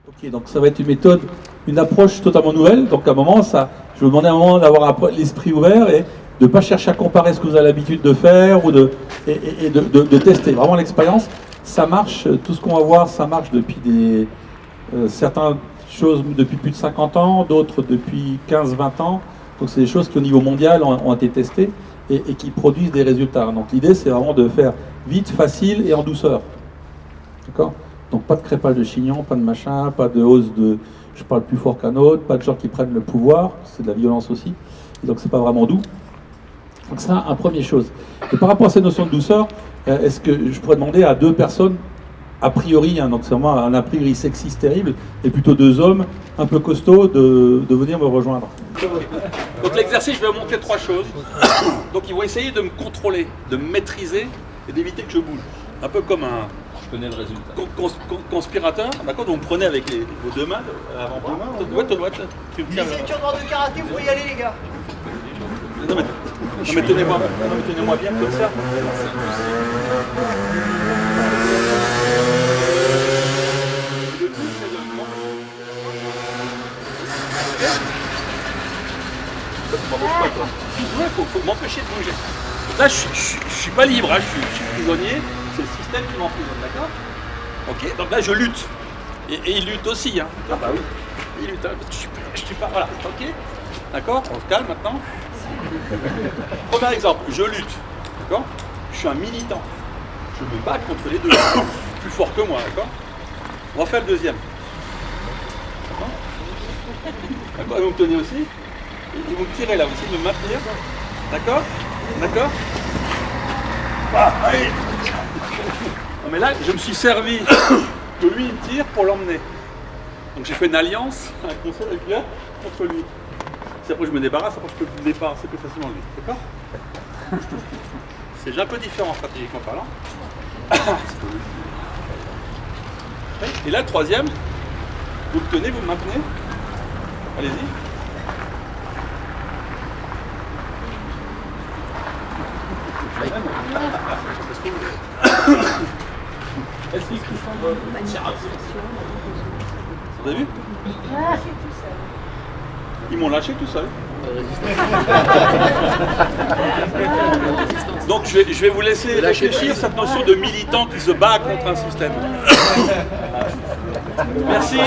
Ok, donc ça va être une méthode, une approche totalement nouvelle. Donc à un moment, je vous demandais à un moment d'avoir l'esprit ouvert et de ne pas chercher à comparer ce que vous avez l'habitude de faire ou de tester vraiment l'expérience. Ça marche, tout ce qu'on va voir, ça marche depuis certaines choses depuis plus de 50 ans, d'autres depuis 15-20 ans. Donc c'est des choses qui au niveau mondial ont été testées et qui produisent des résultats. Donc l'idée c'est vraiment de faire vite, facile et en douceur. D'accord ? Donc pas de crépage de chignon, pas de machin, pas de hausse de je parle plus fort qu'un autre, pas de gens qui prennent le pouvoir, c'est de la violence aussi. Et donc c'est pas vraiment doux. Donc ça, un premier chose. Et par rapport à cette notion de douceur, est-ce que je pourrais demander à deux personnes, a priori, hein, donc c'est vraiment un a priori sexiste terrible, et plutôt deux hommes un peu costauds de venir me rejoindre. Donc l'exercice, je vais vous montrer trois choses. Donc ils vont essayer de me contrôler, de me maîtriser et d'éviter que je bouge. Un peu comme un conspirateur, d'accord. Donc vous prenez avec vos deux mains, avant-bras. Les ceintures noires de karaté, vous pouvez y aller les gars. Non mais tenez-moi bien comme ça. Il faut m'empêcher de bouger. Là, je suis pas libre, hein, je suis prisonnier, c'est le système qui m'emprisonne, d'accord? Ok, donc là je lutte. Et il lutte aussi, hein. Ah bah oui, il lutte, hein, parce que je suis pas. Voilà, ok? D'accord? On se calme maintenant. Premier exemple, je lutte, d'accord? Je suis un militant. Je me bats contre les deux, plus fort que moi, d'accord? On va faire le deuxième. D'accord? Et vous me tenez aussi? Et vous me tirez là, vous essayez de me maintenir. D'accord? D'accord? Ah, allez. Non mais là, je me suis servi que lui il me tire pour l'emmener. Donc j'ai fait une alliance, un conseil avec lui contre lui. Si après je me débarrasse, après je peux me débarrasser plus facilement de lui. D'accord? C'est déjà un peu différent stratégiquement parlant. Et là, le troisième, vous me tenez, vous me maintenez. Allez-y. Est-ce qu'il vous avez vu? Ils m'ont lâché tout seul. Donc je vais vous laisser réfléchir cette notion de militant qui se bat contre un système. Merci.